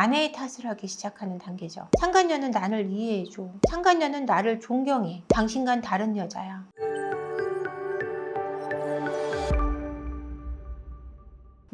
아내의 탓을 하기 시작하는 단계죠. 상간녀는 나를 이해해줘. 상간녀는 나를 존경해. 당신과는 다른 여자야.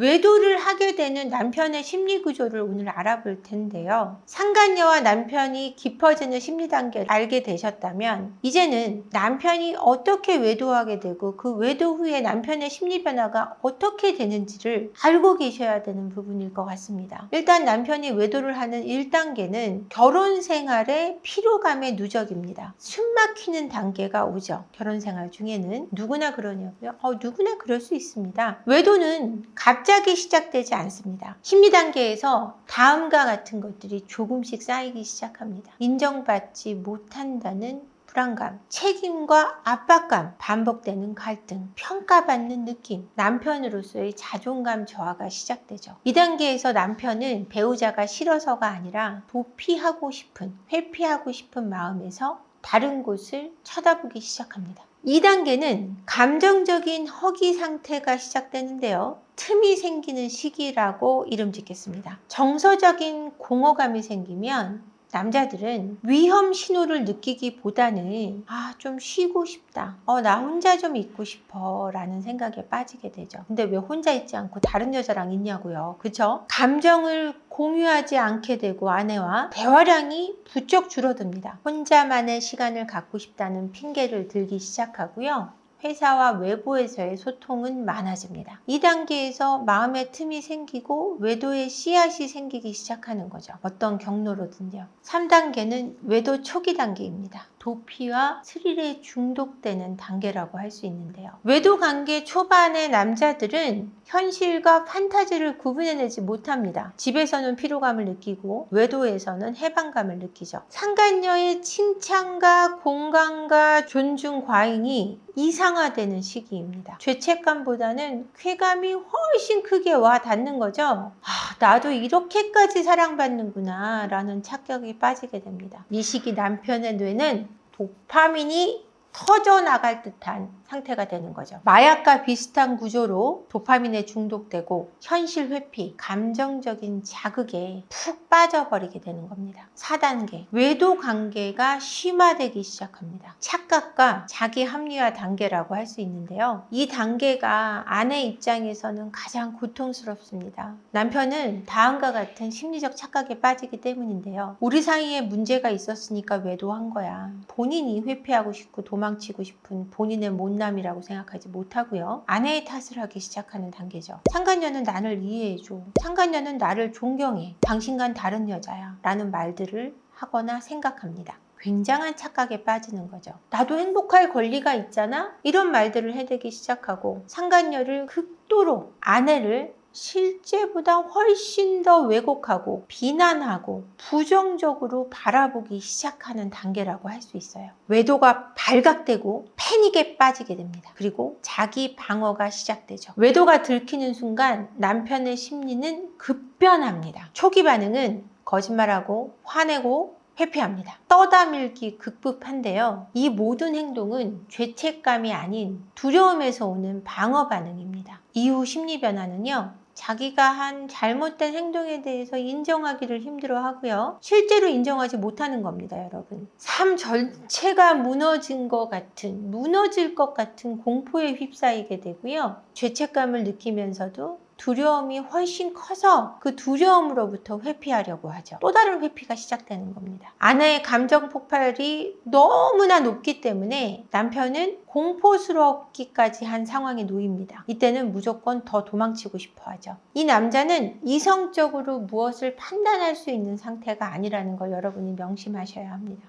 외도를 하게 되는 남편의 심리 구조를 오늘 알아볼 텐데요. 상간녀와 남편이 깊어지는 심리 단계를 알게 되셨다면 이제는 남편이 어떻게 외도하게 되고 그 외도 후에 남편의 심리 변화가 어떻게 되는지를 알고 계셔야 되는 부분일 것 같습니다. 일단 남편이 외도를 하는 1단계는 결혼 생활의 피로감의 누적입니다. 숨 막히는 단계가 오죠. 결혼 생활 중에는 누구나 그러냐고요? 누구나 그럴 수 있습니다. 외도는 갑자기 시작되지 않습니다. 심리 단계에서 다음과 같은 것들이 조금씩 쌓이기 시작합니다. 인정받지 못한다는 불안감, 책임과 압박감, 반복되는 갈등, 평가받는 느낌, 남편으로서의 자존감 저하가 시작되죠. 이 단계에서 남편은 배우자가 싫어서가 아니라 도피하고 싶은, 회피하고 싶은 마음에서 다른 곳을 쳐다보기 시작합니다. 2단계는 감정적인 허기 상태가 시작되는데요. 틈이 생기는 시기라고 이름 짓겠습니다. 정서적인 공허감이 생기면 남자들은 위험 신호를 느끼기보다는 좀 쉬고 싶다. 나 혼자 좀 있고 싶어 라는 생각에 빠지게 되죠. 근데 왜 혼자 있지 않고 다른 여자랑 있냐고요. 그쵸? 감정을 공유하지 않게 되고 아내와 대화량이 부쩍 줄어듭니다. 혼자만의 시간을 갖고 싶다는 핑계를 들기 시작하고요. 회사와 외부에서의 소통은 많아집니다. 2단계에서 마음의 틈이 생기고 외도의 씨앗이 생기기 시작하는 거죠. 어떤 경로로든요. 3단계는 외도 초기 단계입니다. 도피와 스릴에 중독되는 단계라고 할 수 있는데요. 외도 관계 초반의 남자들은 현실과 판타지를 구분해내지 못합니다. 집에서는 피로감을 느끼고 외도에서는 해방감을 느끼죠. 상간녀의 칭찬과 공감과 존중 과잉이 이상화되는 시기입니다. 죄책감보다는 쾌감이 훨씬 크게 와 닿는 거죠. 나도 이렇게까지 사랑받는구나 라는 착각에 빠지게 됩니다. 이 시기 남편의 뇌는 도파민이 터져나갈 듯한 상태가 되는 거죠. 마약과 비슷한 구조로 도파민에 중독되고 현실 회피, 감정적인 자극에 푹 빠져버리게 되는 겁니다. 4단계, 외도 관계가 심화되기 시작합니다. 착각과 자기 합리화 단계라고 할 수 있는데요. 이 단계가 아내 입장에서는 가장 고통스럽습니다. 남편은 다음과 같은 심리적 착각에 빠지기 때문인데요. 우리 사이에 문제가 있었으니까 외도한 거야. 본인이 회피하고 싶고 도망치고 싶은 본인의 못남이라고 생각하지 못하고요. 아내의 탓을 하기 시작하는 단계죠. 상간녀는 나를 이해해줘. 상간녀는 나를 존경해. 당신과는 다른 여자야. 라는 말들을 하거나 생각합니다. 굉장한 착각에 빠지는 거죠. 나도 행복할 권리가 있잖아? 이런 말들을 해대기 시작하고 상간녀를 극도로 아내를 실제보다 훨씬 더 왜곡하고 비난하고 부정적으로 바라보기 시작하는 단계라고 할 수 있어요. 외도가 발각되고 패닉에 빠지게 됩니다. 그리고 자기 방어가 시작되죠. 외도가 들키는 순간 남편의 심리는 급변합니다. 초기 반응은 거짓말하고 화내고 회피합니다. 떠다밀기 극복한데요. 이 모든 행동은 죄책감이 아닌 두려움에서 오는 방어 반응입니다. 이후 심리 변화는요. 자기가 한 잘못된 행동에 대해서 인정하기를 힘들어하고요. 실제로 인정하지 못하는 겁니다, 여러분. 삶 전체가 무너질 것 같은 공포에 휩싸이게 되고요. 죄책감을 느끼면서도 두려움이 훨씬 커서 그 두려움으로부터 회피하려고 하죠. 또 다른 회피가 시작되는 겁니다. 아내의 감정 폭발이 너무나 높기 때문에 남편은 공포스럽기까지 한 상황에 놓입니다. 이때는 무조건 더 도망치고 싶어 하죠. 이 남자는 이성적으로 무엇을 판단할 수 있는 상태가 아니라는 걸 여러분이 명심하셔야 합니다.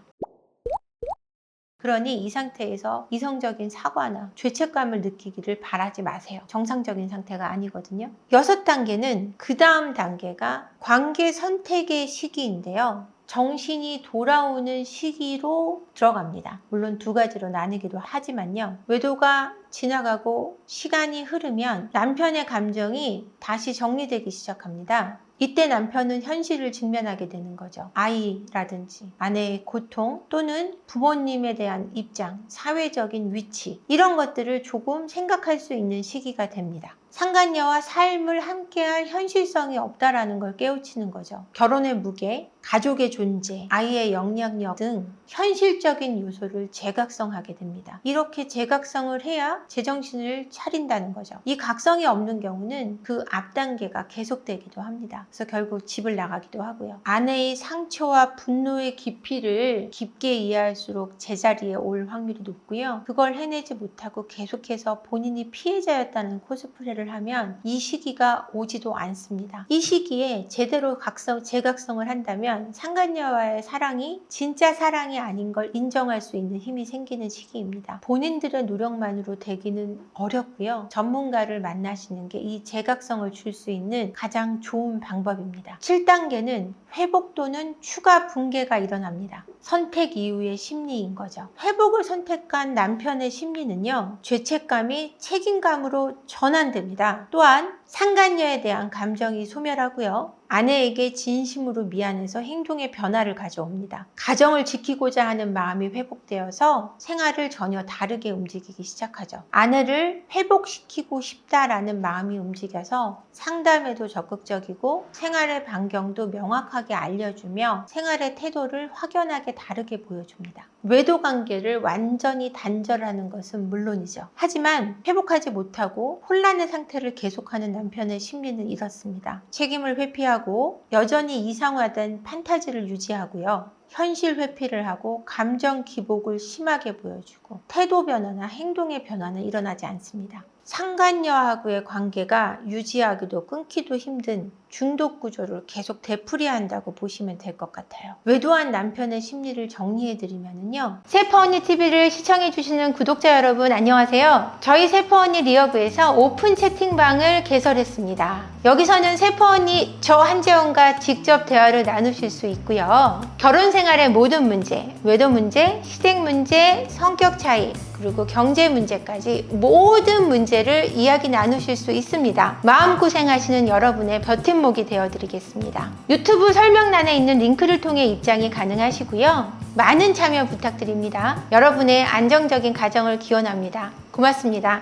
그러니 이 상태에서 이성적인 사과나 죄책감을 느끼기를 바라지 마세요. 정상적인 상태가 아니거든요. 6단계는 그 다음 단계가 관계 선택의 시기인데요. 정신이 돌아오는 시기로 들어갑니다. 물론 2가지로 나뉘기도 하지만요. 외도가 지나가고 시간이 흐르면 남편의 감정이 다시 정리되기 시작합니다. 이때 남편은 현실을 직면하게 되는 거죠. 아이라든지 아내의 고통 또는 부모님에 대한 입장, 사회적인 위치 이런 것들을 조금 생각할 수 있는 시기가 됩니다. 상간녀와 삶을 함께할 현실성이 없다라는 걸 깨우치는 거죠. 결혼의 무게, 가족의 존재, 아이의 영향력 등 현실적인 요소를 재각성하게 됩니다. 이렇게 재각성을 해야 제정신을 차린다는 거죠. 이 각성이 없는 경우는 그 앞 단계가 계속되기도 합니다. 그래서 결국 집을 나가기도 하고요. 아내의 상처와 분노의 깊이를 깊게 이해할수록 제자리에 올 확률이 높고요. 그걸 해내지 못하고 계속해서 본인이 피해자였다는 코스프레를 하면 이 시기가 오지도 않습니다. 이 시기에 제대로 재각성을 한다면 상간녀와의 사랑이 진짜 사랑이 아닌 걸 인정할 수 있는 힘이 생기는 시기입니다. 본인들의 노력만으로 되기는 어렵고요. 전문가를 만나시는 게 이 재각성을 줄 수 있는 가장 좋은 방법입니다. 7단계는 회복 또는 추가 붕괴가 일어납니다. 선택 이후의 심리인 거죠. 회복을 선택한 남편의 심리는요, 죄책감이 책임감으로 전환됩니다. 또한 상간녀에 대한 감정이 소멸하고요, 아내에게 진심으로 미안해서 행동의 변화를 가져옵니다. 가정을 지키고자 하는 마음이 회복되어서 생활을 전혀 다르게 움직이기 시작하죠. 아내를 회복시키고 싶다라는 마음이 움직여서 상담에도 적극적이고 생활의 반경도 명확하게 알려주며 생활의 태도를 확연하게 다르게 보여줍니다. 외도 관계를 완전히 단절하는 것은 물론이죠. 하지만 회복하지 못하고 혼란의 상태를 계속하는 남편의 심리는 이렇습니다. 책임을 회피하고 여전히 이상화된 판타지를 유지하고요. 현실 회피를 하고 감정 기복을 심하게 보여주고 태도 변화나 행동의 변화는 일어나지 않습니다. 상간녀하고의 관계가 유지하기도 끊기도 힘든 중독 구조를 계속 되풀이한다고 보시면 될 것 같아요. 외도한 남편의 심리를 정리해드리면요, 세퍼언니 TV를 시청해주시는 구독자 여러분 안녕하세요. 저희 세퍼언니 리어브에서 오픈 채팅방을 개설했습니다. 여기서는 세퍼언니 저 한재원과 직접 대화를 나누실 수 있고요. 결혼 생활의 모든 문제, 외도 문제, 시댁 문제, 성격 차이, 그리고 경제 문제까지 모든 문제를 이야기 나누실 수 있습니다. 마음고생하시는 여러분의 버팀목이 되어드리겠습니다. 유튜브 설명란에 있는 링크를 통해 입장이 가능하시고요. 많은 참여 부탁드립니다. 여러분의 안정적인 가정을 기원합니다. 고맙습니다.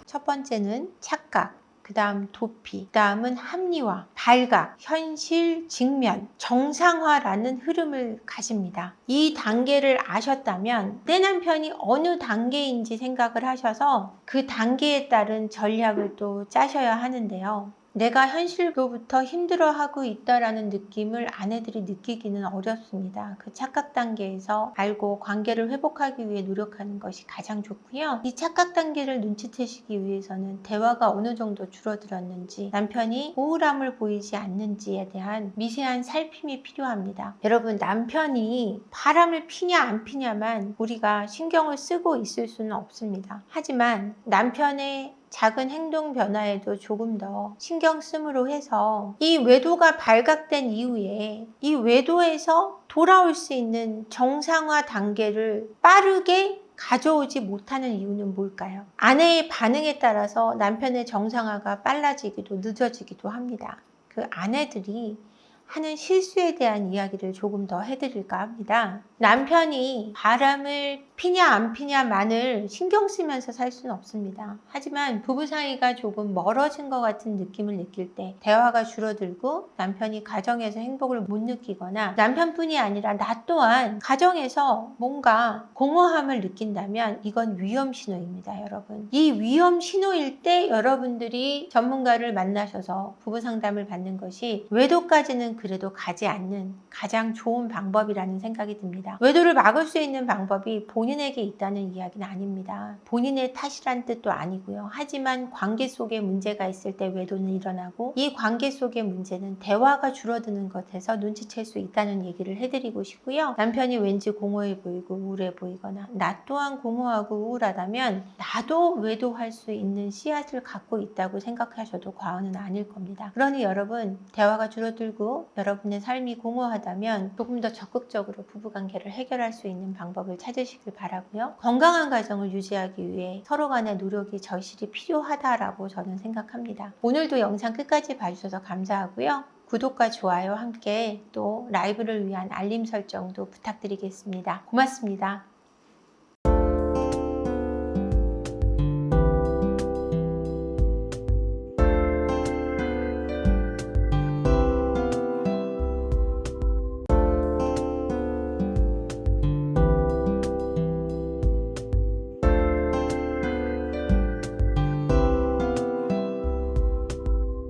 첫 번째는 착각. 그 다음 도피, 그 다음은 합리화, 발각, 현실, 직면, 정상화라는 흐름을 가집니다. 이 단계를 아셨다면 내 남편이 어느 단계인지 생각을 하셔서 그 단계에 따른 전략을 또 짜셔야 하는데요. 내가 현실로부터 힘들어하고 있다라는 느낌을 아내들이 느끼기는 어렵습니다. 그 착각 단계에서 알고 관계를 회복하기 위해 노력하는 것이 가장 좋고요. 이 착각 단계를 눈치채시기 위해서는 대화가 어느 정도 줄어들었는지, 남편이 우울함을 보이지 않는지에 대한 미세한 살핌이 필요합니다. 여러분, 남편이 바람을 피냐 안 피냐만 우리가 신경을 쓰고 있을 수는 없습니다. 하지만 남편의 작은 행동 변화에도 조금 더 신경 쓰므로 해서 이 외도가 발각된 이후에 이 외도에서 돌아올 수 있는 정상화 단계를 빠르게 가져오지 못하는 이유는 뭘까요? 아내의 반응에 따라서 남편의 정상화가 빨라지기도 늦어지기도 합니다. 그 아내들이 하는 실수에 대한 이야기를 조금 더 해드릴까 합니다. 남편이 바람을 피냐 안 피냐만을 신경 쓰면서 살 수는 없습니다. 하지만 부부 사이가 조금 멀어진 것 같은 느낌을 느낄 때, 대화가 줄어들고 남편이 가정에서 행복을 못 느끼거나 남편뿐이 아니라 나 또한 가정에서 뭔가 공허함을 느낀다면 이건 위험 신호입니다, 여러분. 이 위험 신호일 때 여러분들이 전문가를 만나셔서 부부 상담을 받는 것이 외도까지는 그래도 가지 않는 가장 좋은 방법이라는 생각이 듭니다. 외도를 막을 수 있는 방법이 본인에게 있다는 이야기는 아닙니다. 본인의 탓이란 뜻도 아니고요. 하지만 관계 속에 문제가 있을 때 외도는 일어나고, 이 관계 속의 문제는 대화가 줄어드는 것에서 눈치챌 수 있다는 얘기를 해드리고 싶고요. 남편이 왠지 공허해 보이고 우울해 보이거나 나 또한 공허하고 우울하다면 나도 외도할 수 있는 씨앗을 갖고 있다고 생각하셔도 과언은 아닐 겁니다. 그러니 여러분, 대화가 줄어들고 여러분의 삶이 공허하다면 조금 더 적극적으로 부부관계를 해결할 수 있는 방법을 찾으시길 바라고요. 건강한 가정을 유지하기 위해 서로 간의 노력이 절실히 필요하다라고 저는 생각합니다. 오늘도 영상 끝까지 봐주셔서 감사하고요. 구독과 좋아요 함께 또 라이브를 위한 알림 설정도 부탁드리겠습니다. 고맙습니다.